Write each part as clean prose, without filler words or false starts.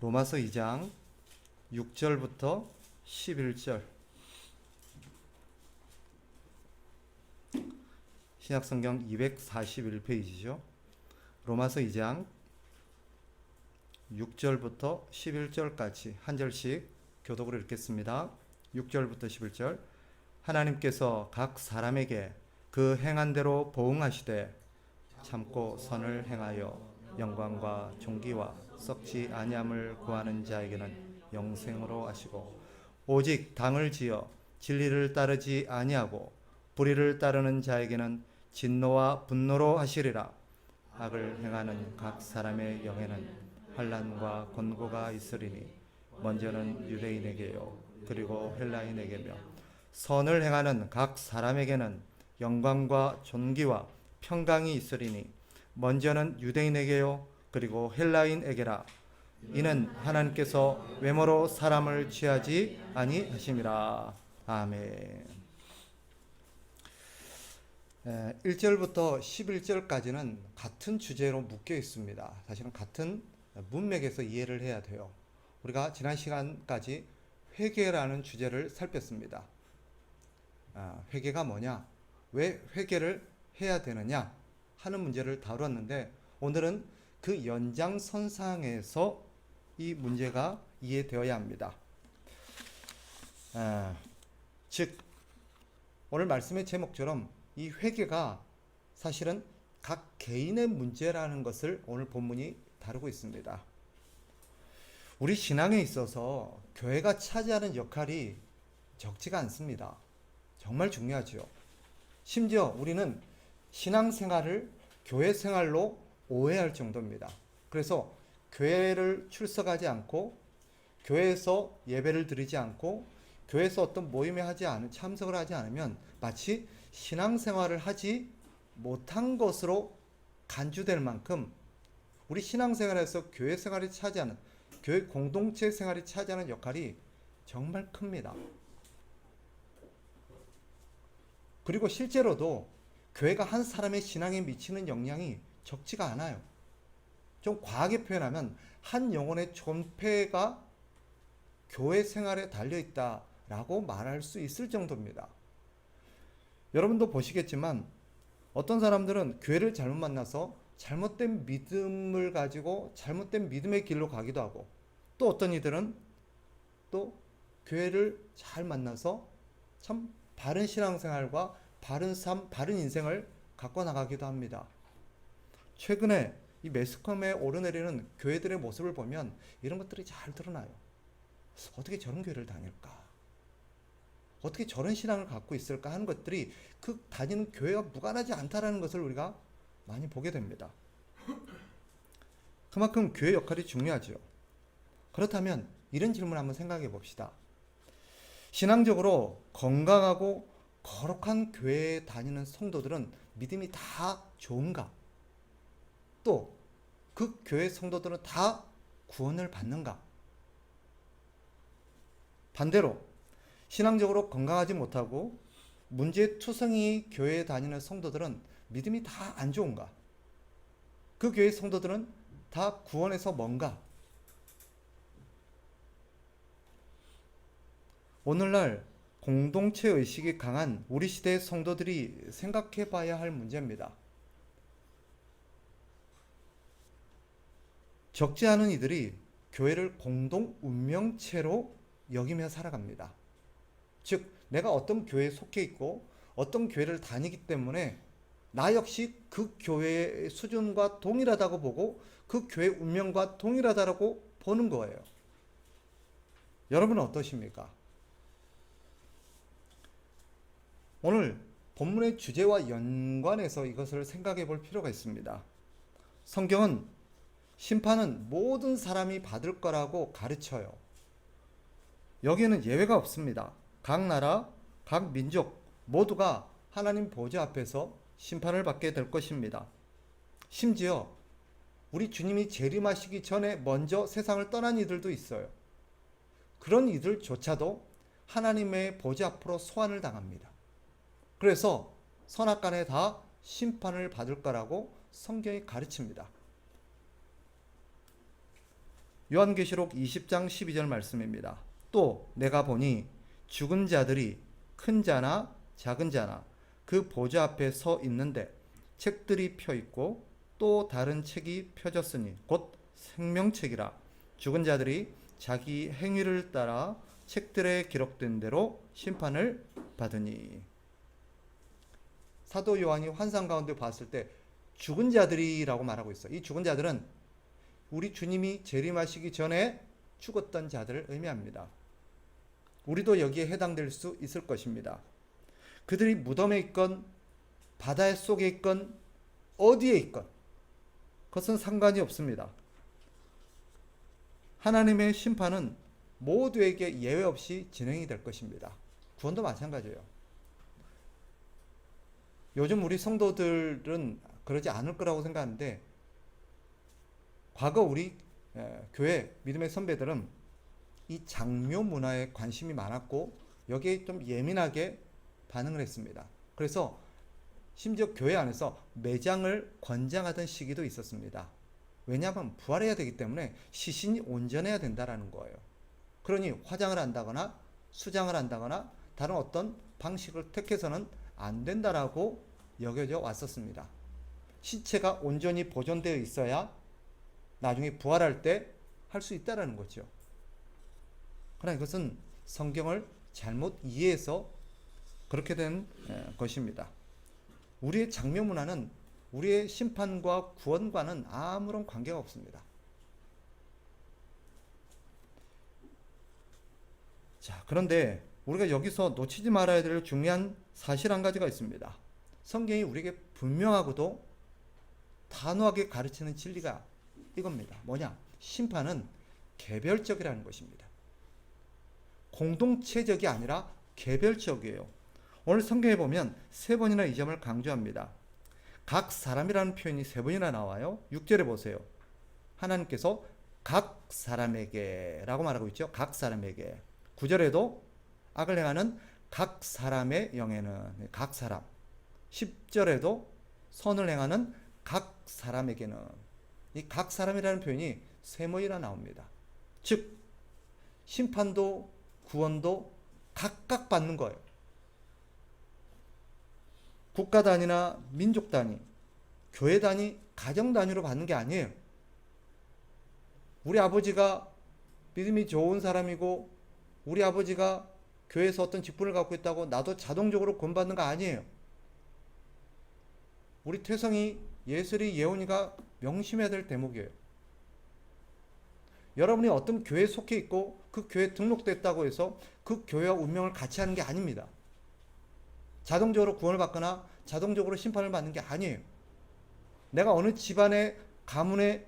로마서 2장 6절부터 11절. 신약성경 241페이지죠. 로마서 2장 6절부터 11절까지 한 절씩 교독으로 읽겠습니다. 6절부터 11절. 하나님께서 각 사람에게 그 행한 대로 보응하시되 참고 선을 행하여 영광과 존귀와 썩지 아니함을 구하는 자에게는 영생으로 하시고, 오직 당을 지어 진리를 따르지 아니하고 불의를 따르는 자에게는 진노와 분노로 하시리라. 악을 행하는 각 사람의 영에는 환난과 곤고가 있으리니 먼저는 유대인에게요 그리고 헬라인에게며, 선을 행하는 각 사람에게는 영광과 존귀와 평강이 있으리니 먼저는 유대인에게요 그리고 헬라인에게라. 이는 하나님께서 외모로 사람을 취하지 아니하심이라. 아멘. 1절부터 11절까지는 같은 주제로 묶여 있습니다. 사실은 같은 문맥에서 이해를 해야 돼요. 우리가 지난 시간까지 회개라는 주제를 살폈습니다. 회개가 뭐냐? 왜 회개를 해야 되느냐? 하는 문제를 다뤘는데, 오늘은 그 연장선상에서 이 문제가 이해되어야 합니다. 즉 오늘 말씀의 제목처럼 이 회개가 사실은 각 개인의 문제라는 것을 오늘 본문이 다루고 있습니다. 우리 신앙에 있어서 교회가 차지하는 역할이 적지가 않습니다. 정말 중요하죠. 심지어 우리는 신앙생활을 교회 생활로 오해할 정도입니다. 그래서 교회를 출석하지 않고, 교회에서 예배를 드리지 않고, 교회에서 어떤 모임에 참석을 하지 않으면 마치 신앙생활을 하지 못한 것으로 간주될 만큼 우리 신앙생활에서 교회 생활이 차지하는, 교회 공동체 생활이 차지하는 역할이 정말 큽니다. 그리고 실제로도 교회가 한 사람의 신앙에 미치는 영향이 적지가 않아요. 좀 과하게 표현하면 한 영혼의 존폐가 교회 생활에 달려있다라고 말할 수 있을 정도입니다. 여러분도 보시겠지만 어떤 사람들은 교회를 잘못 만나서 잘못된 믿음을 가지고 잘못된 믿음의 길로 가기도 하고, 또 어떤 이들은 또 교회를 잘 만나서 참 바른 신앙생활과 바른 삶, 바른 인생을 갖고 나가기도 합니다. 최근에 이 매스컴에 오르내리는 교회들의 모습을 보면 이런 것들이 잘 드러나요. 어떻게 저런 교회를 다닐까? 어떻게 저런 신앙을 갖고 있을까 하는 것들이 그 다니는 교회와 무관하지 않다라는 것을 우리가 많이 보게 됩니다. 그만큼 교회 역할이 중요하죠. 그렇다면 이런 질문을 한번 생각해 봅시다. 신앙적으로 건강하고 거룩한 교회에 다니는 성도들은 믿음이 다 좋은가? 또 그 교회 성도들은 다 구원을 받는가? 반대로 신앙적으로 건강하지 못하고 문제투성이 교회에 다니는 성도들은 믿음이 다 안 좋은가? 그 교회 성도들은 다 구원에서 먼가? 오늘날 공동체 의식이 강한 우리 시대의 성도들이 생각해 봐야 할 문제입니다. 적지 않은 이들이 교회를 공동 운명체로 여기며 살아갑니다. 즉, 내가 어떤 교회에 속해 있고 어떤 교회를 다니기 때문에 나 역시 그 교회의 수준과 동일하다고 보고 그 교회 운명과 동일하다고 보는 거예요. 여러분은 어떠십니까? 오늘 본문의 주제와 연관해서 이것을 생각해 볼 필요가 있습니다. 성경은 심판은 모든 사람이 받을 거라고 가르쳐요. 여기에는 예외가 없습니다. 각 나라, 각 민족 모두가 하나님 보좌 앞에서 심판을 받게 될 것입니다. 심지어 우리 주님이 재림하시기 전에 먼저 세상을 떠난 이들도 있어요. 그런 이들조차도 하나님의 보좌 앞으로 소환을 당합니다. 그래서 선악간에 다 심판을 받을 거라고 성경이 가르칩니다. 요한계시록 20장 12절 말씀입니다. 또 내가 보니 죽은 자들이 큰 자나 작은 자나 그 보좌 앞에 서 있는데 책들이 펴 있고 또 다른 책이 펴졌으니 곧 생명책이라. 죽은 자들이 자기 행위를 따라 책들에 기록된 대로 심판을 받으니. 사도 요한이 환상 가운데 봤을 때 죽은 자들이라고 말하고 있어요. 이 죽은 자들은 우리 주님이 재림하시기 전에 죽었던 자들을 의미합니다. 우리도 여기에 해당될 수 있을 것입니다. 그들이 무덤에 있건 바다 속에 있건 어디에 있건 그것은 상관이 없습니다. 하나님의 심판은 모두에게 예외 없이 진행이 될 것입니다. 구원도 마찬가지예요. 요즘 우리 성도들은 그러지 않을 거라고 생각하는데 과거 우리 교회 믿음의 선배들은 이 장묘 문화에 관심이 많았고 여기에 좀 예민하게 반응을 했습니다. 그래서 심지어 교회 안에서 매장을 권장하던 시기도 있었습니다. 왜냐하면 부활해야 되기 때문에 시신이 온전해야 된다라는 거예요. 그러니 화장을 한다거나 수장을 한다거나 다른 어떤 방식을 택해서는 안 된다라고 여겨져 왔었습니다. 시체가 온전히 보존되어 있어야 나중에 부활할 때 할 수 있다라는 거죠. 그러나 이것은 성경을 잘못 이해해서 그렇게 된 것입니다. 우리의 장묘 문화는 우리의 심판과 구원과는 아무런 관계가 없습니다. 자, 그런데 우리가 여기서 놓치지 말아야 될 중요한 사실 한 가지가 있습니다. 성경이 우리에게 분명하고도 단호하게 가르치는 진리가 이겁니다. 뭐냐? 심판은 개별적이라는 것입니다. 공동체적이 아니라 개별적이에요. 오늘 성경에 보면 세 번이나 이 점을 강조합니다. 각 사람이라는 표현이 세 번이나 나와요. 6절에 보세요. 하나님께서 각 사람에게 라고 말하고 있죠. 각 사람에게. 9절에도 악을 행하는 각 사람의 영에는 각 사람. 10절에도 선을 행하는 각 사람에게는. 이 각 사람이라는 표현이 세 번이나 나옵니다. 즉 심판도 구원도 각각 받는 거예요. 국가 단위나 민족 단위, 교회 단위, 가정 단위로 받는 게 아니에요. 우리 아버지가 믿음이 좋은 사람이고 우리 아버지가 교회에서 어떤 직분을 갖고 있다고 나도 자동적으로 구원받는 거 아니에요. 우리 태성이, 예슬이, 예원이가 명심해야 될 대목이에요. 여러분이 어떤 교회에 속해 있고 그 교회에 등록됐다고 해서 그 교회와 운명을 같이 하는 게 아닙니다. 자동적으로 구원을 받거나 자동적으로 심판을 받는 게 아니에요. 내가 어느 집안의 가문에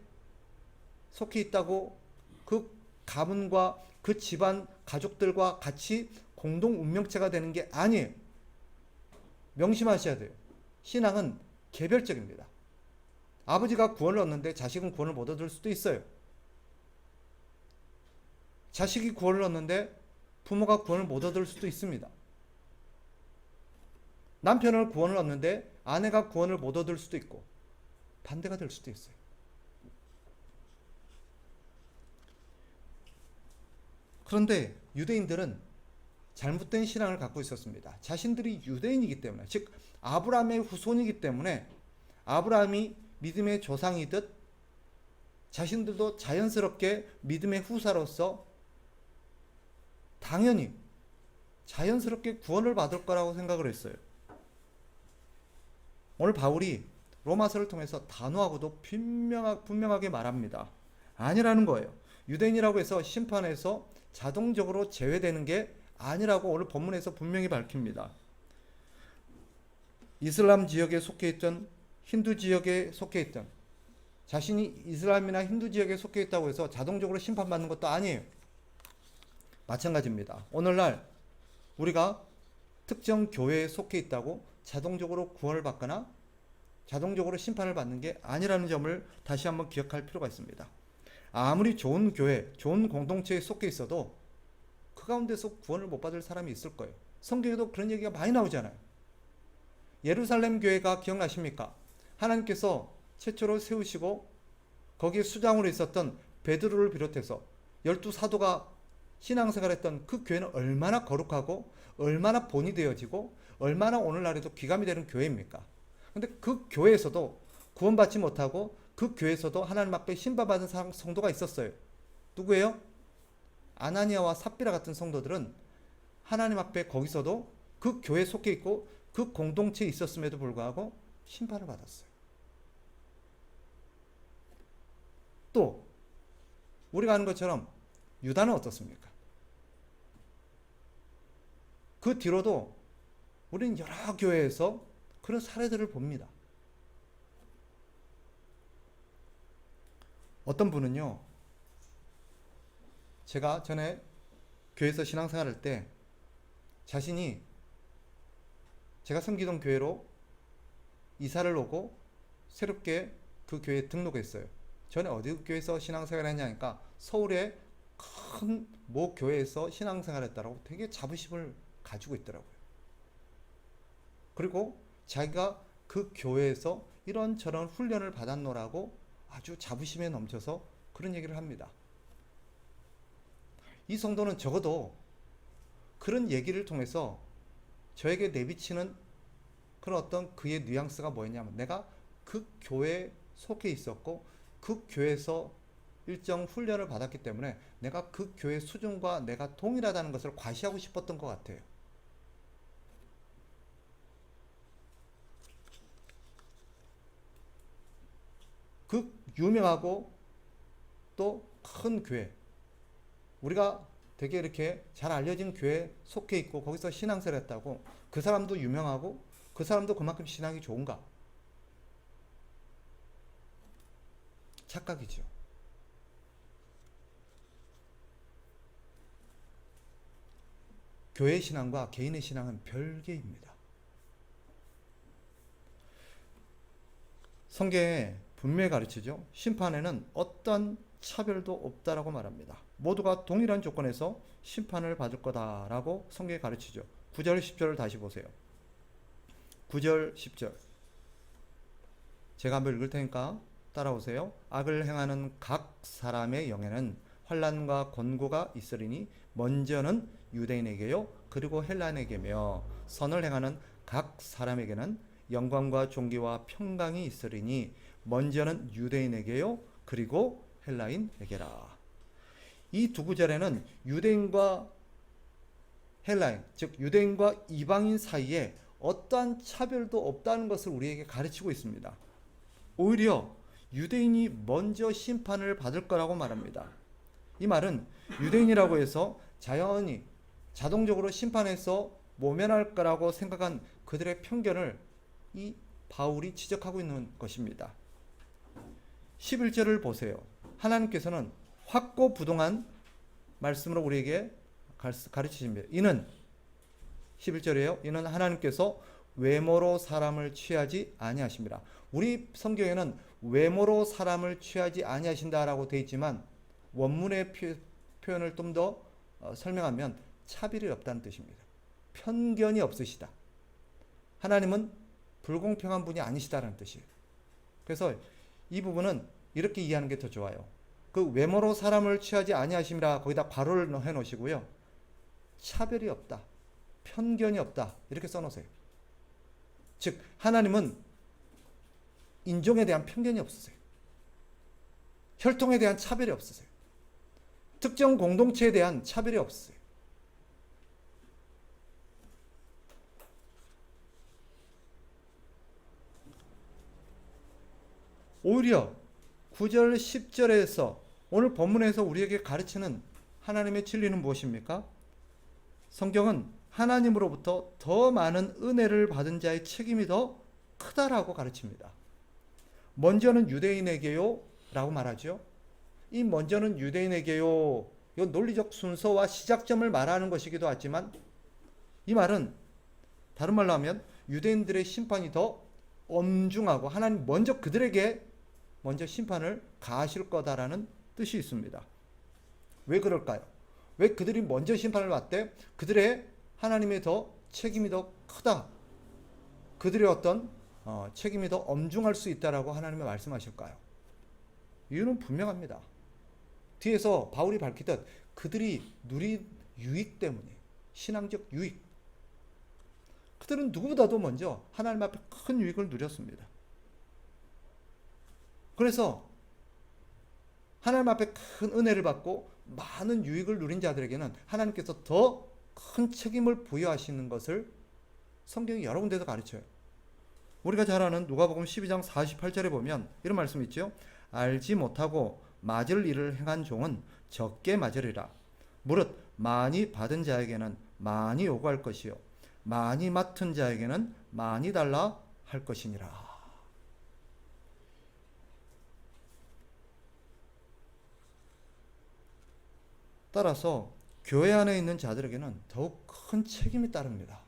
속해 있다고 그 가문과 그 집안 가족들과 같이 공동 운명체가 되는 게 아니에요. 명심하셔야 돼요. 신앙은 개별적입니다. 아버지가 구원을 얻는데 자식은 구원을 못 얻을 수도 있어요. 자식이 구원을 얻는데 부모가 구원을 못 얻을 수도 있습니다. 남편은 구원을 얻는데 아내가 구원을 못 얻을 수도 있고 반대가 될 수도 있어요. 그런데 유대인들은 잘못된 신앙을 갖고 있었습니다. 자신들이 유대인이기 때문에, 즉 아브라함의 후손이기 때문에 아브라함이 믿음의 조상이듯 자신들도 자연스럽게 믿음의 후사로서 당연히 자연스럽게 구원을 받을 거라고 생각을 했어요. 오늘 바울이 로마서를 통해서 단호하고도 분명하게 말합니다. 아니라는 거예요. 유대인이라고 해서 심판에서 자동적으로 제외되는 게 아니라고 오늘 본문에서 분명히 밝힙니다. 이슬람 지역에 속해 있던, 힌두 지역에 속해 있던, 자신이 이슬람이나 힌두 지역에 속해 있다고 해서 자동적으로 심판받는 것도 아니에요. 마찬가지입니다. 오늘날 우리가 특정 교회에 속해 있다고 자동적으로 구원을 받거나 자동적으로 심판을 받는 게 아니라는 점을 다시 한번 기억할 필요가 있습니다. 아무리 좋은 교회, 좋은 공동체에 속해 있어도 그 가운데서 구원을 못 받을 사람이 있을 거예요. 성경에도 그런 얘기가 많이 나오잖아요. 예루살렘 교회가 기억나십니까? 하나님께서 최초로 세우시고 거기에 수장으로 있었던 베드로를 비롯해서 12사도가 신앙생활했던 그 교회는 얼마나 거룩하고 얼마나 본이 되어지고 얼마나 오늘날에도 귀감이 되는 교회입니까? 근데 그 교회에서도 구원받지 못하고 그 교회에서도 하나님 앞에 신바받은 성도가 있었어요. 누구예요? 아나니아와 삽비라 같은 성도들은 하나님 앞에 거기서도 그 교회에 속해 있고 그 공동체에 있었음에도 불구하고 심판을 받았어요. 또 우리가 아는 것처럼 유다는 어떻습니까? 그 뒤로도 우리는 여러 교회에서 그런 사례들을 봅니다. 어떤 분은요, 제가 전에 교회에서 신앙생활할 때 자신이 제가 섬기던 교회로 이사를 오고 새롭게 그 교회에 등록했어요. 전에 어디 교회에서 신앙생활 했냐니까 서울의 큰 모 교회에서 신앙생활 했다라고 되게 자부심을 가지고 있더라고요. 그리고 자기가 그 교회에서 이런저런 훈련을 받았노라고 아주 자부심에 넘쳐서 그런 얘기를 합니다. 이 성도는 적어도 그런 얘기를 통해서 저에게 내비치는 그런 어떤 그의 뉘앙스가 뭐였냐면, 내가 그 교회에 속해 있었고 그 교회에서 일정 훈련을 받았기 때문에 내가 그 교회 수준과 내가 동일하다는 것을 과시하고 싶었던 것 같아요. 그 유명하고 또 큰 교회, 우리가 되게 이렇게 잘 알려진 교회에 속해 있고 거기서 신앙생활 했다고 그 사람도 유명하고 그 사람도 그만큼 신앙이 좋은가? 착각이죠. 교회 신앙과 개인의 신앙은 별개입니다. 성경에 분명히 가르치죠. 심판에는 어떤 차별도 없다라고 말합니다. 모두가 동일한 조건에서 심판을 받을 거다라고 성경에 가르치죠. 9절 10절을 다시 보세요. 9절 10절 제가 한번 읽을 테니까 따라오세요. 악을 행하는 각 사람의 영에는 환난과 권고가 있으리니 먼저는 유대인에게요 그리고 헬라인에게며 선을 행하는 각 사람에게는 영광과 존귀와 평강이 있으리니 먼저는 유대인에게요 그리고 헬라인에게라. 이 두 구절에는 유대인과 헬라인, 즉 유대인과 이방인 사이에 어떠한 차별도 없다는 것을 우리에게 가르치고 있습니다. 오히려 유대인이 먼저 심판을 받을 거라고 말합니다. 이 말은 유대인이라고 해서 자동적으로 심판에서 모면할 거라고 생각한 그들의 편견을 이 바울이 지적하고 있는 것입니다. 11절을 보세요. 하나님께서는 확고부동한 말씀으로 우리에게 가르치십니다. 이는 11절이에요. 이는 하나님께서 외모로 사람을 취하지 아니하십니다. 우리 성경에는 외모로 사람을 취하지 아니하신다라고 되어 있지만 원문의 표현을 좀 더 설명하면 차별이 없다는 뜻입니다. 편견이 없으시다. 하나님은 불공평한 분이 아니시다라는 뜻이에요. 그래서 이 부분은 이렇게 이해하는 게 더 좋아요. 그 외모로 사람을 취하지 아니하심이라 거기다 괄호를 해 놓으시고요. 차별이 없다. 편견이 없다. 이렇게 써 놓으세요. 즉 하나님은 인종에 대한 편견이 없으세요. 혈통에 대한 차별이 없으세요. 특정 공동체에 대한 차별이 없으세요. 오히려 9절 10절에서 오늘 본문에서 우리에게 가르치는 하나님의 진리는 무엇입니까? 성경은 하나님으로부터 더 많은 은혜를 받은 자의 책임이 더 크다라고 가르칩니다. 먼저는 유대인에게요 라고 말하죠. 이 먼저는 유대인에게요, 이 논리적 순서와 시작점을 말하는 것이기도 하지만 이 말은 다른 말로 하면 유대인들의 심판이 더 엄중하고 하나님 먼저 그들에게 먼저 심판을 가하실 거다라는 뜻이 있습니다. 왜 그럴까요? 왜 그들이 먼저 심판을 받대? 그들의 하나님의 더 책임이 더 크다. 그들의 어떤 책임이 더 엄중할 수 있다라고 하나님이 말씀하실까요? 이유는 분명합니다. 뒤에서 바울이 밝히듯 그들이 누린 유익 때문에, 신앙적 유익. 그들은 누구보다도 먼저 하나님 앞에 큰 유익을 누렸습니다. 그래서 하나님 앞에 큰 은혜를 받고 많은 유익을 누린 자들에게는 하나님께서 더 큰 책임을 부여하시는 것을 성경이 여러 군데서 가르쳐요. 우리가 잘 아는 누가복음 12장 48절에 보면 이런 말씀이 있죠. 알지 못하고 맞을 일을 행한 종은 적게 맞으리라. 무릇 많이 받은 자에게는 많이 요구할 것이요 많이 맡은 자에게는 많이 달라 할 것이니라. 따라서 교회 안에 있는 자들에게는 더욱 큰 책임이 따릅니다.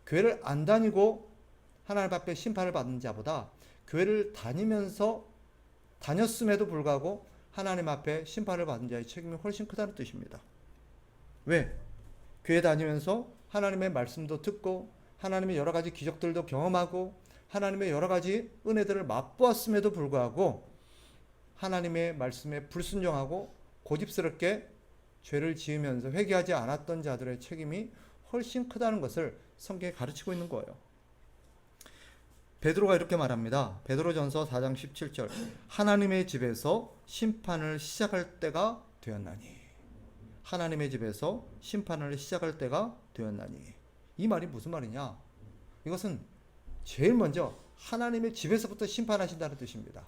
교회를 안 다니고 하나님 앞에 심판을 받는 자보다 교회를 다녔음에도 불구하고 하나님 앞에 심판을 받는 자의 책임이 훨씬 크다는 뜻입니다. 왜? 교회 다니면서 하나님의 말씀도 듣고 하나님의 여러 가지 기적들도 경험하고 하나님의 여러 가지 은혜들을 맛보았음에도 불구하고 하나님의 말씀에 불순종하고 고집스럽게 죄를 지으면서 회개하지 않았던 자들의 책임이 훨씬 크다는 것을 성경에 가르치고 있는 거예요. 베드로가 이렇게 말합니다. 베드로전서 4장 17절. 하나님의 집에서 심판을 시작할 때가 되었나니. 하나님의 집에서 심판을 시작할 때가 되었나니. 이 말이 무슨 말이냐? 이것은 제일 먼저 하나님의 집에서부터 심판하신다는 뜻입니다.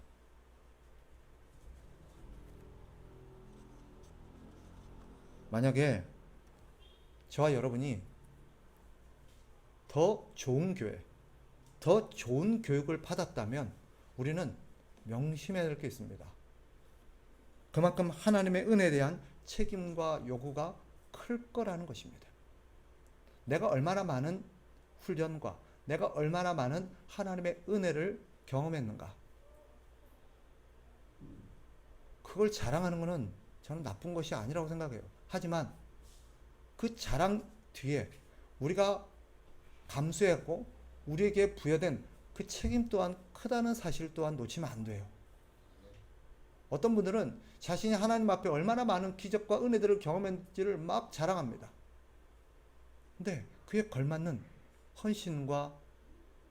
만약에 저와 여러분이 더 좋은 교회, 더 좋은 교육을 받았다면 우리는 명심해야 될 게 있습니다. 그만큼 하나님의 은혜에 대한 책임과 요구가 클 거라는 것입니다. 내가 얼마나 많은 훈련과 내가 얼마나 많은 하나님의 은혜를 경험했는가. 그걸 자랑하는 것은 저는 나쁜 것이 아니라고 생각해요. 하지만 그 자랑 뒤에 우리가 감수했고 우리에게 부여된 그 책임 또한 크다는 사실 또한 놓치면 안 돼요. 어떤 분들은 자신이 하나님 앞에 얼마나 많은 기적과 은혜들을 경험했는지를 막 자랑합니다. 근데 그에 걸맞는 헌신과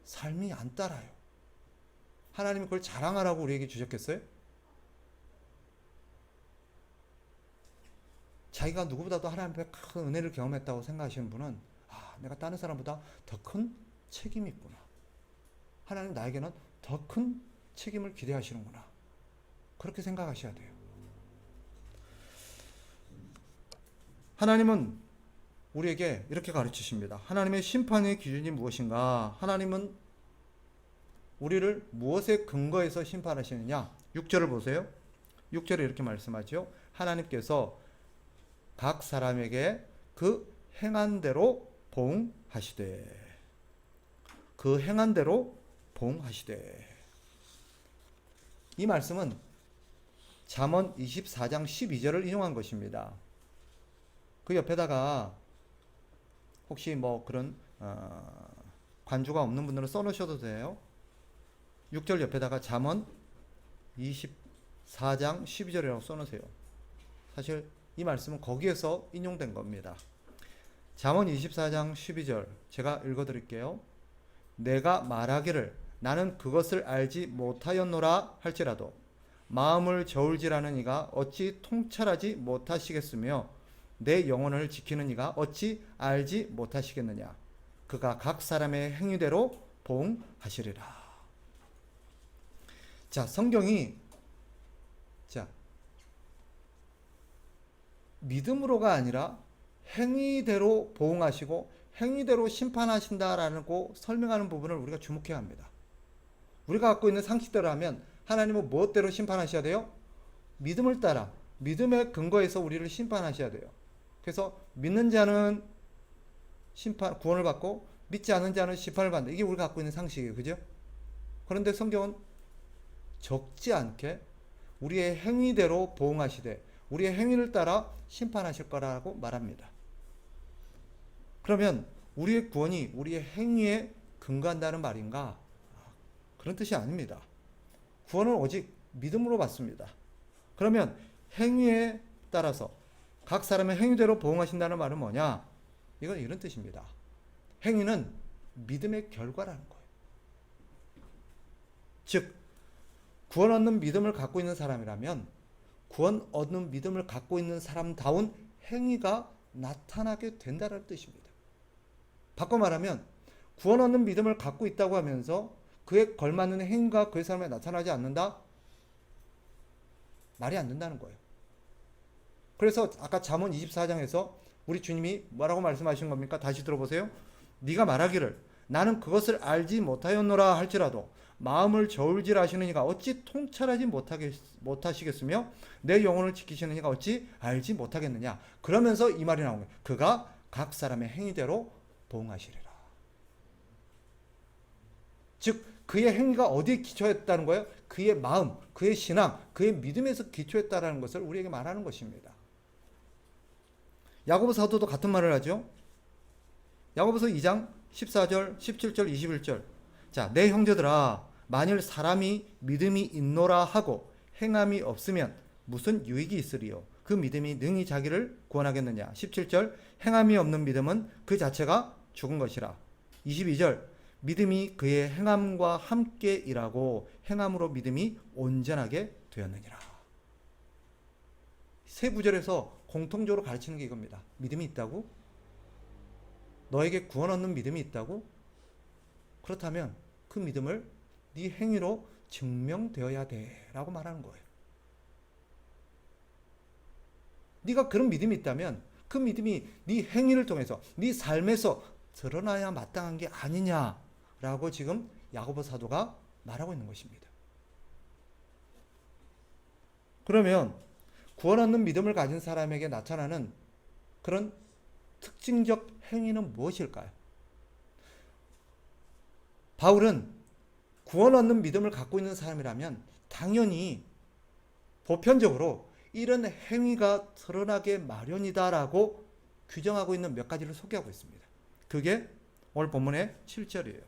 삶이 안 따라요. 하나님이 그걸 자랑하라고 우리에게 주셨겠어요? 자기가 누구보다도 하나님 앞에 큰 은혜를 경험했다고 생각하시는 분은 내가 다른 사람보다 더 큰 책임이 있구나. 하나님 나에게는 더 큰 책임을 기대하시는구나. 그렇게 생각하셔야 돼요. 하나님은 우리에게 이렇게 가르치십니다. 하나님의 심판의 기준이 무엇인가? 하나님은 우리를 무엇에 근거해서 심판하시느냐? 6절을 보세요. 6절에 이렇게 말씀하죠. 하나님께서 각 사람에게 그 행한 대로 보응하시되. 그 행한 대로 보응하시되. 이 말씀은 잠언 24장 12절을 인용한 것입니다. 그 옆에다가 혹시 뭐 그런 관주가 없는 분들은 써놓으셔도 돼요. 6절 옆에다가 잠언 24장 12절이라고 써놓으세요. 사실 이 말씀은 거기에서 인용된 겁니다. 잠언 24장 12절 제가 읽어드릴게요. 내가 말하기를 나는 그것을 알지 못하였노라 할지라도 마음을 저울질하는 이가 어찌 통찰하지 못하시겠으며 내 영혼을 지키는 이가 어찌 알지 못하시겠느냐. 그가 각 사람의 행위대로 보응하시리라. 자, 성경이 믿음으로가 아니라 행위대로 보응하시고 행위대로 심판하신다라고 설명하는 부분을 우리가 주목해야 합니다. 우리가 갖고 있는 상식대로 하면 하나님은 무엇대로 심판하셔야 돼요? 믿음을 따라 믿음의 근거에서 우리를 심판하셔야 돼요. 그래서 믿는 자는 구원을 받고 믿지 않는 자는 심판을 받는다. 이게 우리가 갖고 있는 상식이에요. 그죠? 그런데 성경은 적지 않게 우리의 행위대로 보응하시되 우리의 행위를 따라 심판하실 거라고 말합니다. 그러면 우리의 구원이 우리의 행위에 근거한다는 말인가? 그런 뜻이 아닙니다. 구원은 오직 믿음으로 받습니다. 그러면 행위에 따라서 각 사람의 행위대로 보응하신다는 말은 뭐냐? 이건 이런 뜻입니다. 행위는 믿음의 결과라는 거예요. 즉 구원 얻는 믿음을 갖고 있는 사람이라면 구원 얻는 믿음을 갖고 있는 사람다운 행위가 나타나게 된다는 뜻입니다. 바꿔 말하면 구원 얻는 믿음을 갖고 있다고 하면서 그에 걸맞는 행위가 그 사람에 나타나지 않는다? 말이 안 된다는 거예요. 그래서 아까 잠언 24장에서 우리 주님이 뭐라고 말씀하신 겁니까? 다시 들어보세요. 네가 말하기를 나는 그것을 알지 못하였노라 할지라도 마음을 저울질 하시는 이가 어찌 통찰하지 못하시겠으며 내 영혼을 지키시는 이가 어찌 알지 못하겠느냐. 그러면서 이 말이 나오는 거예요. 그가 각 사람의 행위대로 보응하시리라. 즉 그의 행위가 어디에 기초했다는 거예요? 그의 마음, 그의 신앙, 그의 믿음에서 기초했다는 것을 우리에게 말하는 것입니다. 야고보 사도도 같은 말을 하죠. 야고보서 2장 14절, 17절, 21절. 자, 내 형제들아 만일 사람이 믿음이 있노라 하고 행함이 없으면 무슨 유익이 있으리요? 그 믿음이 능히 자기를 구원하겠느냐? 17절 행함이 없는 믿음은 그 자체가 죽은 것이라. 22절 믿음이 그의 행함과 함께 일하고 행함으로 믿음이 온전하게 되었느니라. 세 구절에서 공통적으로 가르치는 게 이겁니다. 믿음이 있다고? 너에게 구원 얻는 믿음이 있다고? 그렇다면 그 믿음을 네 행위로 증명되어야 돼 라고 말하는 거예요. 네가 그런 믿음이 있다면 그 믿음이 네 행위를 통해서 네 삶에서 드러나야 마땅한 게 아니냐라고 지금 야고보 사도가 말하고 있는 것입니다. 그러면 구원 얻는 믿음을 가진 사람에게 나타나는 그런 특징적 행위는 무엇일까요? 바울은 구원 얻는 믿음을 갖고 있는 사람이라면 당연히 보편적으로 이런 행위가 드러나게 마련이다라고 규정하고 있는 몇 가지를 소개하고 있습니다. 그게 오늘 본문의 7절이에요.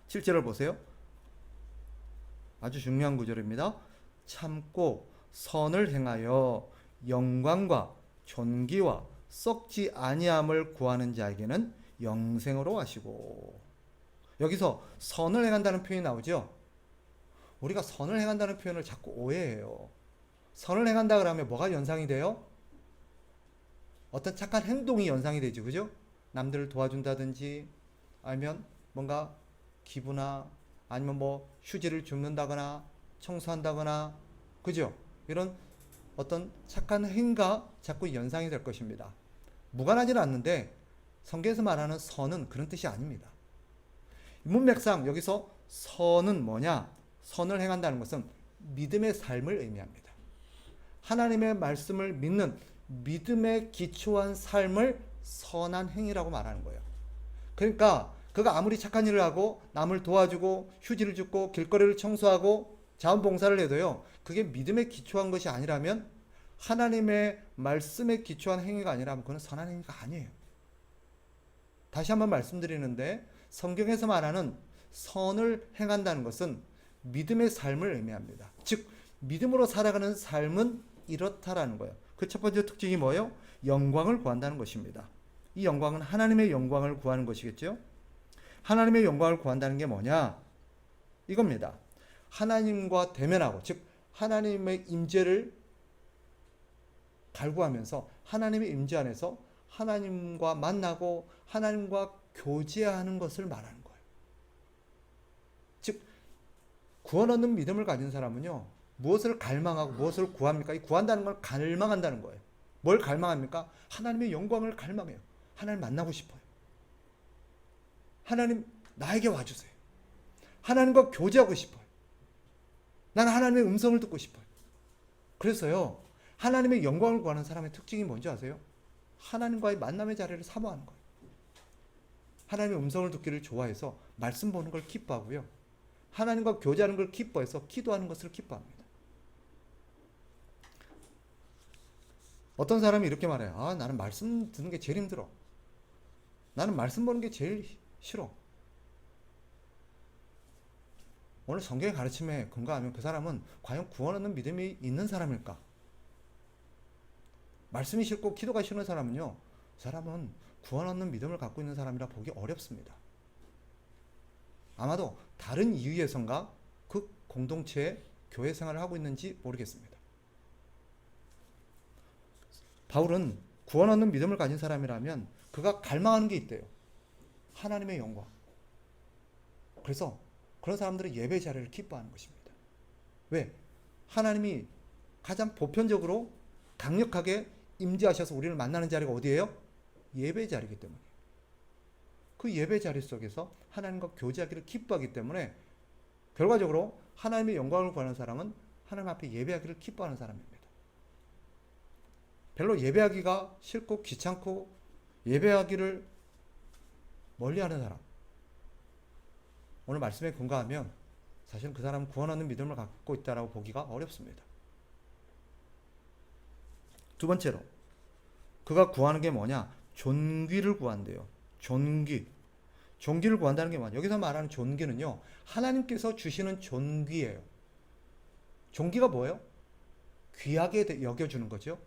7절을 보세요. 아주 중요한 구절입니다. 참고 선을 행하여 영광과 존귀와 썩지 아니함을 구하는 자에게는 영생으로 하시고. 여기서 선을 행한다는 표현이 나오죠. 우리가 선을 행한다는 표현을 자꾸 오해해요. 선을 행한다 그러면 뭐가 연상이 돼요? 어떤 착한 행동이 연상이 되죠. 그죠? 남들을 도와준다든지 아니면 뭔가 기부나 아니면 뭐 휴지를 줍는다거나 청소한다거나 그죠? 이런 어떤 착한 행위가 자꾸 연상이 될 것입니다. 무관하지는 않는데 성경에서 말하는 선은 그런 뜻이 아닙니다. 문맥상 여기서 선은 뭐냐? 선을 행한다는 것은 믿음의 삶을 의미합니다. 하나님의 말씀을 믿는 믿음에 기초한 삶을 선한 행위라고 말하는 거예요. 그러니까 그가 아무리 착한 일을 하고 남을 도와주고 휴지를 줍고 길거리를 청소하고 자원봉사를 해도요, 그게 믿음에 기초한 것이 아니라면, 하나님의 말씀에 기초한 행위가 아니라면 그건 선한 행위가 아니에요. 다시 한번 말씀드리는데 성경에서 말하는 선을 행한다는 것은 믿음의 삶을 의미합니다. 즉 믿음으로 살아가는 삶은 이렇다라는 거예요. 그 첫 번째 특징이 뭐예요? 영광을 구한다는 것입니다. 이 영광은 하나님의 영광을 구하는 것이겠죠. 하나님의 영광을 구한다는 게 뭐냐? 이겁니다. 하나님과 대면하고, 즉 하나님의 임재를 갈구하면서 하나님의 임재 안에서 하나님과 만나고 하나님과 교제하는 것을 말하는 거예요. 즉 구원 얻는 믿음을 가진 사람은요, 무엇을 갈망하고 무엇을 구합니까? 이 구한다는 걸 갈망한다는 거예요. 뭘 갈망합니까? 하나님의 영광을 갈망해요. 하나님 만나고 싶어요. 하나님 나에게 와주세요. 하나님과 교제하고 싶어요. 나는 하나님의 음성을 듣고 싶어요. 그래서요, 하나님의 영광을 구하는 사람의 특징이 뭔지 아세요? 하나님과의 만남의 자리를 사모하는 거예요. 하나님의 음성을 듣기를 좋아해서 말씀 보는 걸 기뻐하고요, 하나님과 교제하는 걸 기뻐해서 기도하는 것을 기뻐합니다. 어떤 사람이 이렇게 말해요. 아, 나는 말씀 듣는 게 제일 힘들어. 나는 말씀 보는 게 제일 싫어. 오늘 성경의 가르침에 근거하면 그 사람은 과연 구원 얻는 믿음이 있는 사람일까? 말씀이 싫고 기도가 싫은 사람은요, 그 사람은 구원 얻는 믿음을 갖고 있는 사람이라 보기 어렵습니다. 아마도 다른 이유에선가 그 공동체에 교회 생활을 하고 있는지 모르겠습니다. 바울은 구원 얻는 믿음을 가진 사람이라면 그가 갈망하는 게 있대요. 하나님의 영광. 그래서 그런 사람들은 예배 자리를 기뻐하는 것입니다. 왜? 하나님이 가장 보편적으로 강력하게 임재하셔서 우리를 만나는 자리가 어디예요? 예배 자리이기 때문에. 그 예배 자리 속에서 하나님과 교제하기를 기뻐하기 때문에 결과적으로 하나님의 영광을 구하는 사람은 하나님 앞에 예배하기를 기뻐하는 사람입니다. 별로 예배하기가 싫고 귀찮고 예배하기를 멀리하는 사람, 오늘 말씀에 근거하면 사실 그 사람은 구원 얻는 믿음을 갖고 있다고 보기가 어렵습니다. 두 번째로 그가 구하는 게 뭐냐? 존귀를 구한대요. 존귀를 구한다는 게 뭐냐? 여기서 말하는 존귀는요, 하나님께서 주시는 존귀예요. 존귀가 뭐예요? 귀하게 여겨주는 거죠.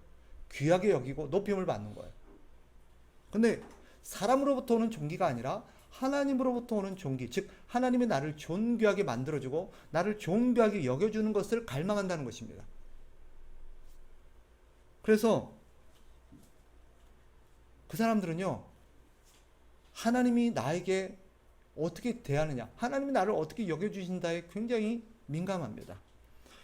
귀하게 여기고 높임을 받는 거예요. 근데 사람으로부터 오는 존귀가 아니라 하나님으로부터 오는 존귀, 즉 하나님이 나를 존귀하게 만들어주고 나를 존귀하게 여겨주는 것을 갈망한다는 것입니다. 그래서 그 사람들은요, 하나님이 나에게 어떻게 대하느냐, 하나님이 나를 어떻게 여겨주신다에 굉장히 민감합니다.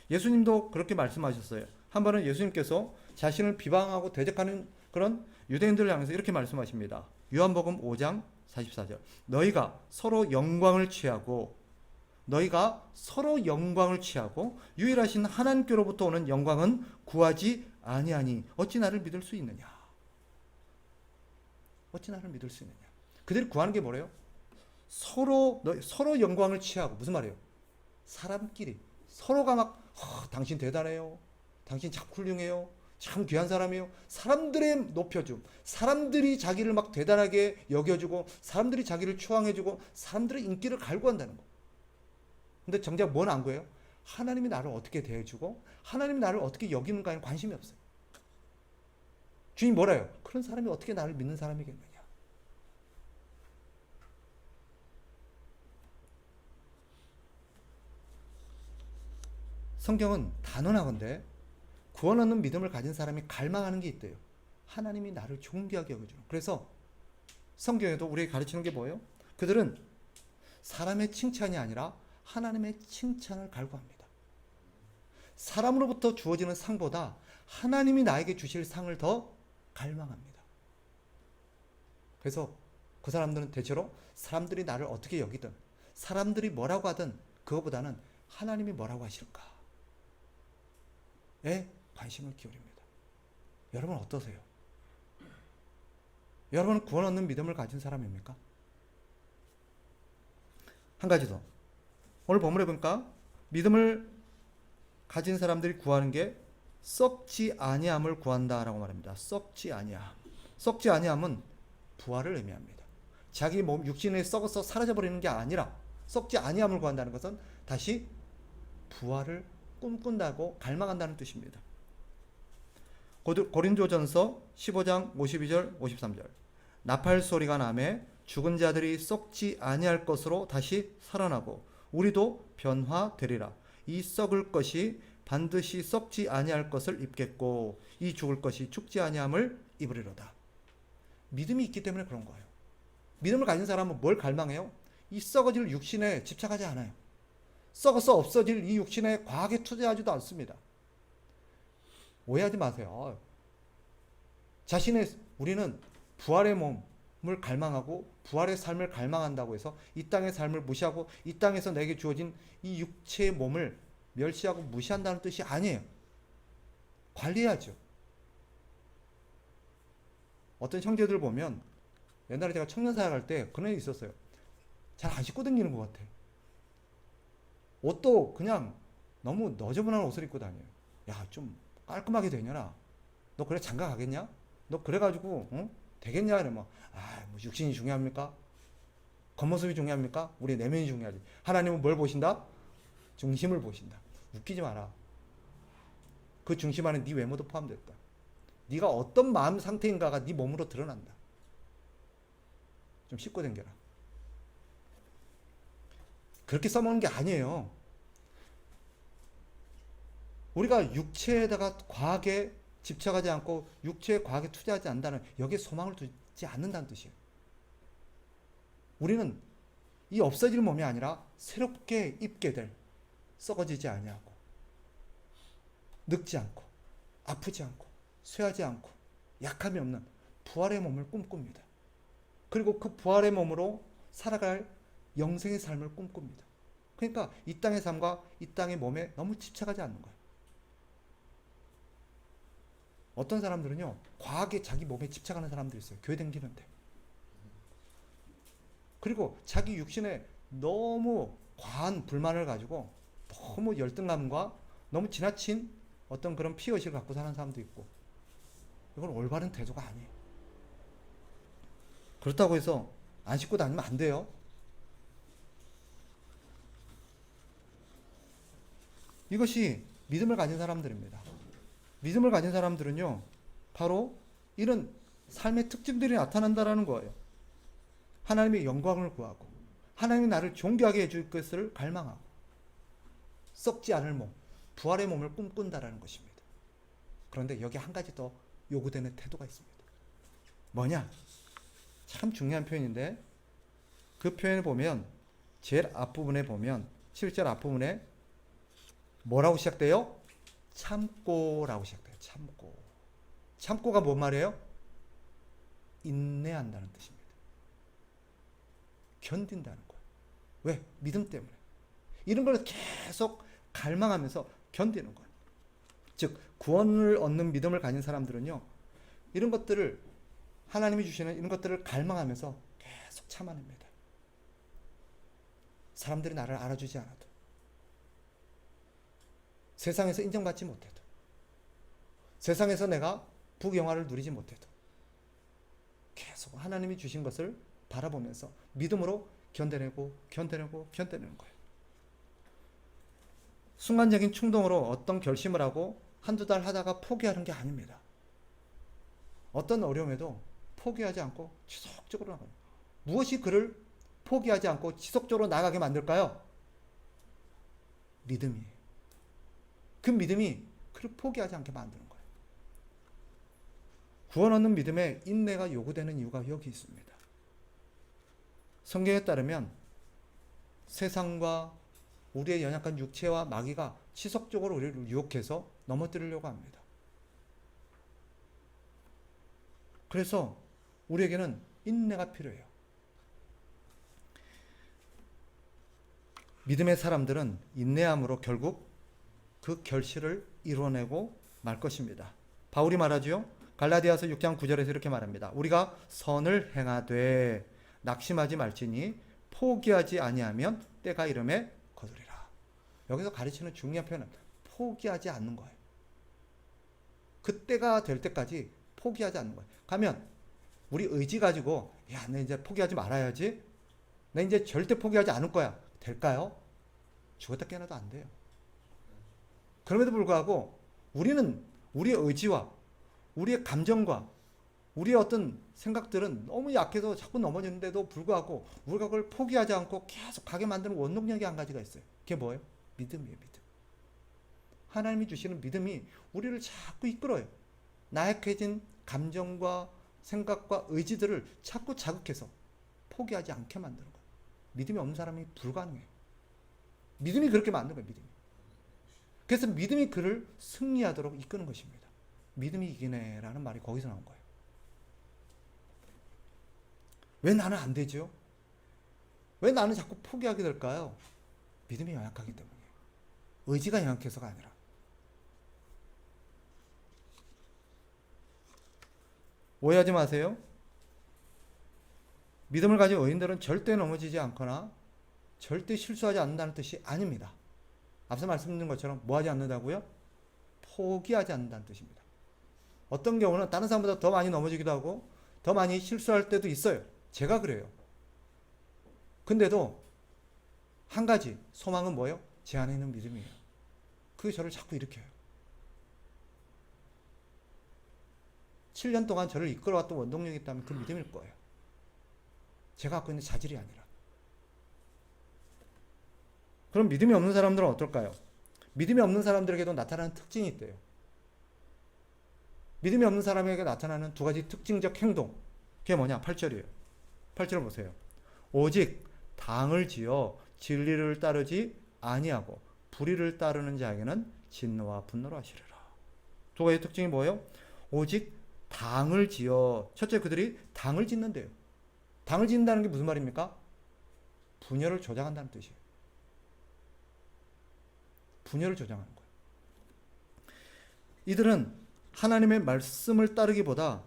예수님도 그렇게 말씀하셨어요. 한 번은 예수님께서 자신을 비방하고 대적하는 그런 유대인들을 향해서 이렇게 말씀하십니다. 요한복음 5장 44절. 너희가 서로 영광을 취하고 유일하신 하나님께로부터 오는 영광은 구하지 아니하니 어찌 나를 믿을 수 있느냐? 그들이 구하는 게 뭐래요? 서로 영광을 취하고, 무슨 말이에요? 사람끼리 서로가 막 당신 대단해요. 당신 참 훌륭해요. 참 귀한 사람이에요. 사람들의 높여줌, 사람들이 자기를 막 대단하게 여겨주고, 사람들이 자기를 추앙해주고, 사람들의 인기를 갈구한다는 거. 근데 정작 뭔 안 구해요? 하나님이 나를 어떻게 대해주고, 하나님이 나를 어떻게 여기는가에는 관심이 없어요. 주님 뭐라 해요? 그런 사람이 어떻게 나를 믿는 사람이겠느냐? 성경은 단언하건대 구원 얻는 믿음을 가진 사람이 갈망하는 게 있대요. 하나님이 나를 존귀하게 여겨주는. 그래서 성경에도 우리에게 가르치는 게 뭐예요? 그들은 사람의 칭찬이 아니라 하나님의 칭찬을 갈구합니다. 사람으로부터 주어지는 상보다 하나님이 나에게 주실 상을 더 갈망합니다. 그래서 그 사람들은 대체로 사람들이 나를 어떻게 여기든, 사람들이 뭐라고 하든 그거보다는 하나님이 뭐라고 하실까에 관심을 기울입니다. 여러분 어떠세요? 여러분은 구원 얻는 믿음을 가진 사람입니까? 한 가지 더. 오늘 본문에 보니까 믿음을 가진 사람들이 구하는 게 썩지 아니함을 구한다라고 말합니다. 썩지 아니함은 부활을 의미합니다. 자기 몸 육신에 썩어서 사라져버리는 게 아니라, 썩지 아니함을 구한다는 것은 다시 부활을 꿈꾼다고 갈망한다는 뜻입니다. 고린도전서 15장 52절 53절. 나팔 소리가 나매 죽은 자들이 썩지 아니할 것으로 다시 살아나고 우리도 변화되리라. 이 썩을 것이 반드시 썩지 아니할 것을 입겠고 이 죽을 것이 죽지 아니함을 입으리로다. 믿음이 있기 때문에 그런 거예요. 믿음을 가진 사람은 뭘 갈망해요? 이 썩어질 육신에 집착하지 않아요. 썩어서 없어질 이 육신에 과하게 투자하지도 않습니다. 오해하지 마세요. 우리는 부활의 몸을 갈망하고 부활의 삶을 갈망한다고 해서 이 땅의 삶을 무시하고 이 땅에서 내게 주어진 이 육체의 몸을 멸시하고 무시한다는 뜻이 아니에요. 관리해야죠. 어떤 형제들 보면 옛날에 제가 청년사역 할 때 그런 일이 있었어요. 잘 안 씻고 다니는 것 같아. 옷도 그냥 너무 너저분한 옷을 입고 다녀요. 야, 좀 깔끔하게 되냐나? 너 그래 장가 가겠냐? 너 그래가지고 되겠냐? 이러면 뭐 육신이 중요합니까? 겉모습이 중요합니까? 우리 내면이 중요하지. 하나님은 뭘 보신다? 중심을 보신다. 웃기지 마라. 그 중심 안에 네 외모도 포함됐다. 네가 어떤 마음 상태인가가 네 몸으로 드러난다. 좀 씻고 댕겨라. 그렇게 써먹는 게 아니에요. 우리가 육체에다가 과하게 집착하지 않고 육체에 과하게 투자하지 않는다는, 여기에 소망을 두지 않는다는 뜻이에요. 우리는 이 없어질 몸이 아니라 새롭게 입게 될, 썩어지지 아니하고 늙지 않고 아프지 않고 쇠하지 않고 약함이 없는 부활의 몸을 꿈꿉니다. 그리고 그 부활의 몸으로 살아갈 영생의 삶을 꿈꿉니다. 그러니까 이 땅의 삶과 이 땅의 몸에 너무 집착하지 않는 거예요. 어떤 사람들은요, 과하게 자기 몸에 집착하는 사람들이 있어요. 교회 다니는데. 그리고 자기 육신에 너무 과한 불만을 가지고 너무 열등감과 너무 지나친 어떤 그런 피의식을 갖고 사는 사람도 있고, 이건 올바른 태도가 아니에요. 그렇다고 해서 안 씻고 다니면 안 돼요. 이것이 믿음을 가진 사람들입니다. 믿음을 가진 사람들은요, 바로 이런 삶의 특징들이 나타난다라는 거예요. 하나님의 영광을 구하고, 하나님이 나를 존귀하게 해줄 것을 갈망하고, 썩지 않을 몸, 부활의 몸을 꿈꾼다라는 것입니다. 그런데 여기 한 가지 더 요구되는 태도가 있습니다. 뭐냐? 참 중요한 표현인데, 그 표현을 보면 제일 앞부분에 보면 7절 앞부분에 뭐라고 시작돼요? 참고라고 시작돼요. 참고. 참고가 뭔 말이에요? 인내한다는 뜻입니다. 견딘다는 거예요. 왜? 믿음 때문에. 이런 걸 계속 갈망하면서 견디는 거예요. 즉 구원을 얻는 믿음을 가진 사람들은요, 이런 것들을, 하나님이 주시는 이런 것들을 갈망하면서 계속 참아냅니다. 사람들이 나를 알아주지 않아도, 세상에서 인정받지 못해도, 세상에서 내가 부경화를 누리지 못해도 계속 하나님이 주신 것을 바라보면서 믿음으로 견뎌내고 견뎌내는 거예요. 순간적인 충동으로 어떤 결심을 하고 한두 달 하다가 포기하는 게 아닙니다. 어떤 어려움에도 포기하지 않고 지속적으로 나가요. 무엇이 그를 포기하지 않고 지속적으로 나가게 만들까요? 믿음이에요. 그 믿음이 그를 포기하지 않게 만드는 거예요. 구원 얻는 믿음에 인내가 요구되는 이유가 여기 있습니다. 성경에 따르면 세상과 우리의 연약한 육체와 마귀가 지속적으로 우리를 유혹해서 넘어뜨리려고 합니다. 그래서 우리에게는 인내가 필요해요. 믿음의 사람들은 인내함으로 결국 그 결실을 이뤄내고 말 것입니다. 바울이 말하죠. 갈라디아서 6장 9절에서 이렇게 말합니다. 우리가 선을 행하되 낙심하지 말지니 포기하지 아니하면 때가 이름에 거두리라. 여기서 가르치는 중요한 표현은 포기하지 않는 거예요. 그때가 될 때까지 포기하지 않는 거예요. 가면 우리 의지 가지고 야, 내 이제 포기하지 말아야지, 내 이제 절대 포기하지 않을 거야, 될까요? 죽었다 깨어나도 안 돼요. 그럼에도 불구하고 우리는 우리의 의지와 우리의 감정과 우리의 어떤 생각들은 너무 약해서 자꾸 넘어지는데도 불구하고 우리가 그걸 포기하지 않고 계속 가게 만드는 원동력이 한 가지가 있어요. 그게 뭐예요? 믿음이에요. 믿음. 하나님이 주시는 믿음이 우리를 자꾸 이끌어요. 나약해진 감정과 생각과 의지들을 자꾸 자극해서 포기하지 않게 만드는 거예요. 믿음이 없는 사람이 불가능해요. 믿음이 그렇게 만드는 거예요. 믿음이. 그래서 믿음이 그를 승리하도록 이끄는 것입니다. 믿음이 이기네라는 말이 거기서 나온 거예요. 왜 나는 안 되죠? 왜 나는 자꾸 포기하게 될까요? 믿음이 연약하기 때문이에요. 의지가 연약해서가 아니라. 오해하지 마세요. 믿음을 가진 의인들은 절대 넘어지지 않거나 절대 실수하지 않는다는 뜻이 아닙니다. 앞서 말씀드린 것처럼 뭐 하지 않는다고요? 포기하지 않는다는 뜻입니다. 어떤 경우는 다른 사람보다 더 많이 넘어지기도 하고 더 많이 실수할 때도 있어요. 제가 그래요. 근데도 한 가지 소망은 뭐예요? 제 안에 있는 믿음이에요. 그게 저를 자꾸 일으켜요. 7년 동안 저를 이끌어왔던 원동력이 있다면 그 믿음일 거예요. 제가 갖고 있는 자질이 아니라. 그럼 믿음이 없는 사람들은 어떨까요? 믿음이 없는 사람들에게도 나타나는 특징이 있대요. 믿음이 없는 사람에게 나타나는 두 가지 특징적 행동. 그게 뭐냐? 8절이에요. 8절을 보세요. 오직 당을 지어 진리를 따르지 아니하고 불의를 따르는 자에게는 진노와 분노로 하시리라. 두 가지 특징이 뭐예요? 오직 당을 지어. 첫째, 그들이 당을 짓는데요. 당을 짓는다는 게 무슨 말입니까? 분열을 조장한다는 뜻이에요. 분열을 조장하는 거예요. 이들은 하나님의 말씀을 따르기보다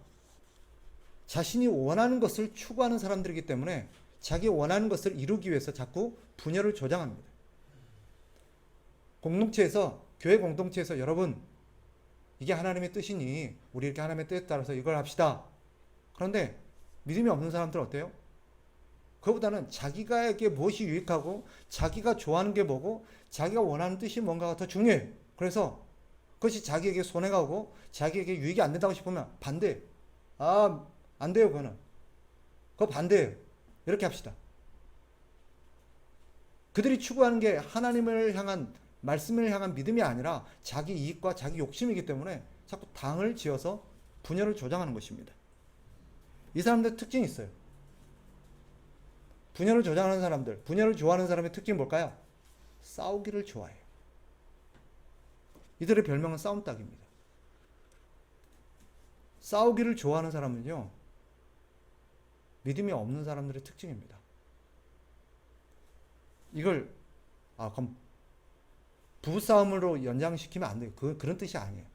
자신이 원하는 것을 추구하는 사람들이기 때문에 자기 원하는 것을 이루기 위해서 자꾸 분열을 조장합니다. 공동체에서, 교회 공동체에서 여러분, 이게 하나님의 뜻이니 우리 이렇게 하나님의 뜻에 따라서 이걸 합시다. 그런데 믿음이 없는 사람들은 어때요? 그거보다는 자기가에게 무엇이 유익하고 자기가 좋아하는 게 뭐고 자기가 원하는 뜻이 뭔가가 더 중요해요. 그래서 그것이 자기에게 손해가 오고 자기에게 유익이 안 된다고 싶으면 반대. 안 돼요, 그거는. 그거 반대예요. 이렇게 합시다. 그들이 추구하는 게 하나님을 향한, 말씀을 향한 믿음이 아니라 자기 이익과 자기 욕심이기 때문에 자꾸 당을 지어서 분열을 조장하는 것입니다. 이 사람들 특징이 있어요. 분열을 조장하는 사람들, 분열을 좋아하는 사람의 특징이 뭘까요? 싸우기를 좋아해요. 이들의 별명은 싸움닭입니다. 싸우기를 좋아하는 사람은요, 믿음이 없는 사람들의 특징입니다. 이걸, 그럼 부부싸움으로 연장시키면 안 돼요. 그런 뜻이 아니에요.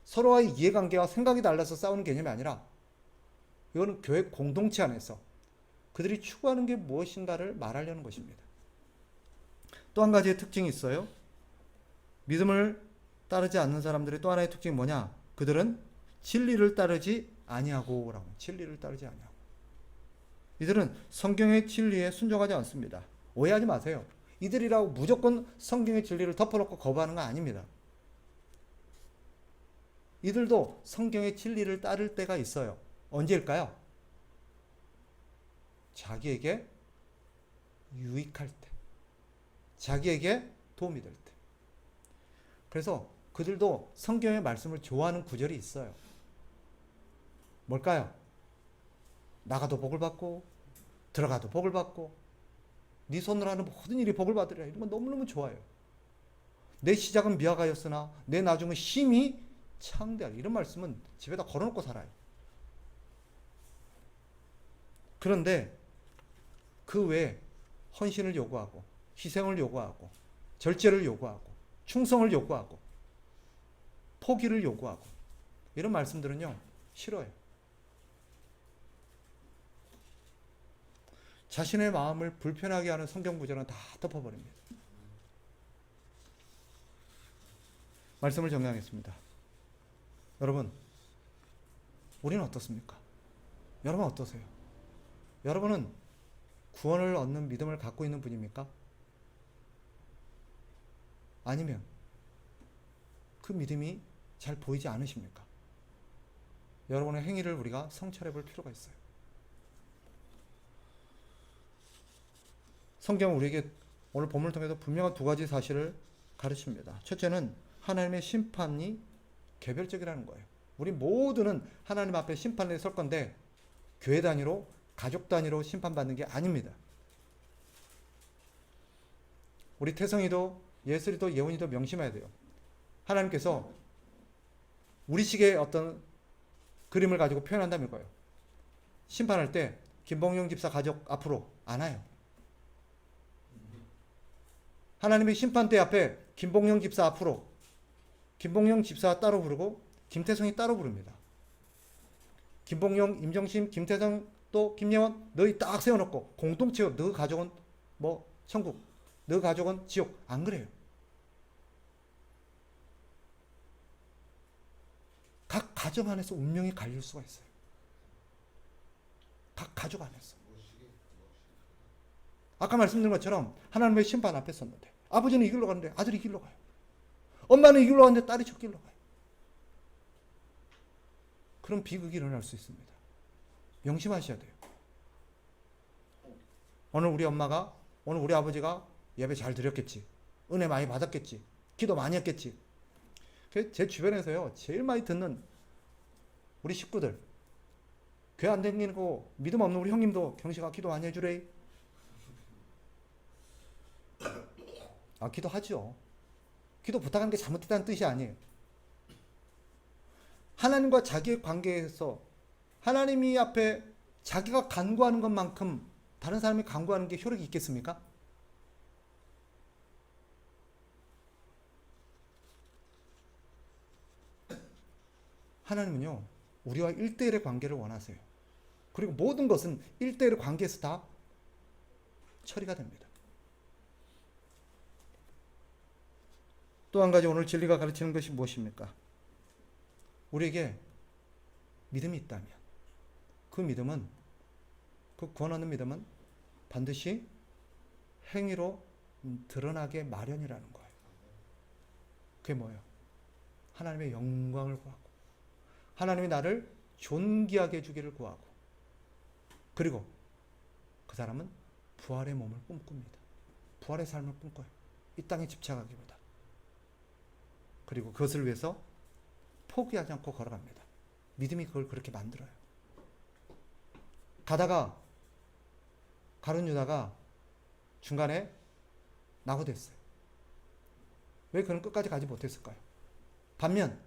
서로의 이해관계와 생각이 달라서 싸우는 개념이 아니라, 이거는 교회 공동체 안에서 그들이 추구하는 게 무엇인가를 말하려는 것입니다. 또 한 가지의 특징이 있어요. 믿음을 따르지 않는 사람들의 또 하나의 특징이 뭐냐? 그들은 진리를 따르지 아니하고 라고. 진리를 따르지 아니하고. 이들은 성경의 진리에 순종하지 않습니다. 오해하지 마세요. 이들이라고 무조건 성경의 진리를 덮어놓고 거부하는 건 아닙니다. 이들도 성경의 진리를 따를 때가 있어요. 언제일까요? 자기에게 유익할 때, 자기에게 도움이 될 때. 그래서 그들도 성경의 말씀을 좋아하는 구절이 있어요. 뭘까요? 나가도 복을 받고 들어가도 복을 받고 네 손으로 하는 모든 일이 복을 받으리라. 이런 건 너무너무 좋아요. 내 시작은 미약하였으나 내 나중은 힘이 창대하리. 이런 말씀은 집에다 걸어놓고 살아요. 그런데 그 외에 헌신을 요구하고 희생을 요구하고 절제를 요구하고 충성을 요구하고 포기를 요구하고 이런 말씀들은요, 싫어요. 자신의 마음을 불편하게 하는 성경 구절은 다 덮어버립니다. 말씀을 정리하겠습니다. 여러분, 우리는 어떻습니까? 여러분 어떠세요? 여러분은 구원을 얻는 믿음을 갖고 있는 분입니까? 아니면 그 믿음이 잘 보이지 않으십니까? 여러분의 행위를 우리가 성찰해 볼 필요가 있어요. 성경은 우리에게 오늘 본문을 통해서 분명한 두 가지 사실을 가르칩니다. 첫째는 하나님의 심판이 개별적이라는 거예요. 우리 모두는 하나님 앞에 심판에 설 건데 교회 단위로, 가족 단위로 심판받는 게 아닙니다. 우리 태성이도 예슬이도 예원이도 명심해야 돼요. 하나님께서 우리식의 어떤 그림을 가지고 표현한다면 거예요. 심판할 때 김봉영 집사 가족 앞으로 안 와요. 하나님의 심판대 앞에 김봉영 집사 앞으로, 김봉영 집사 따로 부르고 김태성이 따로 부릅니다. 김봉영, 임정심, 김태성 또 김예원 너희 딱 세워놓고 공동체로 너 가족은 뭐 천국, 너 가족은 지옥. 안 그래요. 각 가정 안에서 운명이 갈릴 수가 있어요. 각 가족 안에서. 아까 말씀드린 것처럼 하나님의 심판 앞에 섰는데 아버지는 이 길로 가는데 아들이 이 길로 가요. 엄마는 이 길로 가는데 딸이 저 길로 가요. 그럼 비극이 일어날 수 있습니다. 명심하셔야 돼요. 오늘 우리 엄마가, 오늘 우리 아버지가 예배 잘 드렸겠지. 은혜 많이 받았겠지. 기도 많이 했겠지. 제 주변에서요, 제일 많이 듣는 우리 식구들, 교회 안 다니는 거 믿음 없는 우리 형님도 경식아 기도 많이 해주래. 아, 기도하죠. 기도 부탁하는 게 잘못됐다는 뜻이 아니에요. 하나님과 자기의 관계에서 하나님이 앞에 자기가 간구하는 것만큼 다른 사람이 간구하는 게 효력이 있겠습니까? 하나님은요, 우리와 1대1의 관계를 원하세요. 그리고 모든 것은 1대1의 관계에서 다 처리가 됩니다. 또 한 가지 오늘 진리가 가르치는 것이 무엇입니까? 우리에게 믿음이 있다면 그 믿음은, 그 구원 얻는 믿음은 반드시 행위로 드러나게 마련이라는 거예요. 그게 뭐예요? 하나님의 영광을 구하고 하나님이 나를 존귀하게 해주기를 구하고, 그리고 그 사람은 부활의 몸을 꿈꿉니다. 부활의 삶을 꿈꿔요. 이 땅에 집착하기보다. 그리고 그것을 위해서 포기하지 않고 걸어갑니다. 믿음이 그걸 그렇게 만들어요. 가다가 가룟 유다가 중간에 낙오됐어요. 왜 그는 끝까지 가지 못했을까요? 반면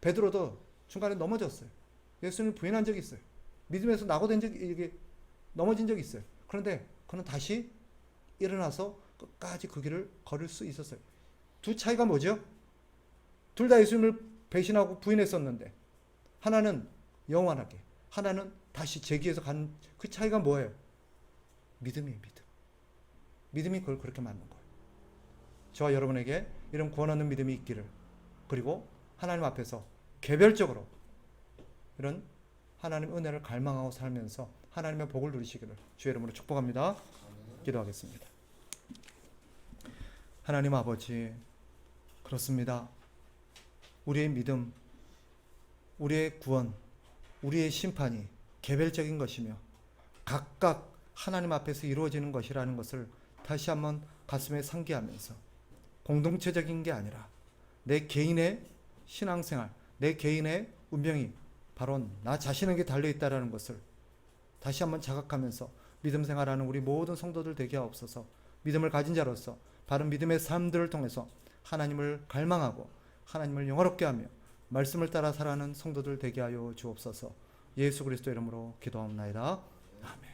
베드로도 중간에 넘어졌어요. 예수님을 부인한 적이 있어요. 믿음에서 낙오된 적이, 넘어진 적이 있어요. 그런데 그는 다시 일어나서 끝까지 그 길을 걸을 수 있었어요. 두 차이가 뭐죠? 둘 다 예수님을 배신하고 부인했었는데 하나는 영원하게, 하나는 다시 재기해서 가는, 그 차이가 뭐예요? 믿음이에요. 믿음. 믿음이 그걸 그렇게 만든 거예요. 저와 여러분에게 이런 구원 얻는 믿음이 있기를, 그리고 하나님 앞에서 개별적으로 이런 하나님 은혜를 갈망하고 살면서 하나님의 복을 누리시기를 주의 이름으로 축복합니다. 기도하겠습니다. 하나님 아버지, 그렇습니다. 우리의 믿음, 우리의 구원, 우리의 심판이 개별적인 것이며 각각 하나님 앞에서 이루어지는 것이라는 것을 다시 한번 가슴에 상기하면서, 공동체적인 게 아니라 내 개인의 신앙생활, 내 개인의 운명이 바로 나 자신에게 달려있다는 것을 다시 한번 자각하면서 믿음 생활하는 우리 모든 성도들 되게 하옵소서. 믿음을 가진 자로서 바른 믿음의 삶들을 통해서 하나님을 갈망하고 하나님을 영화롭게 하며 말씀을 따라 살아가는 성도들 되게 하여 주옵소서. 예수 그리스도 이름으로 기도하옵나이다. 아멘.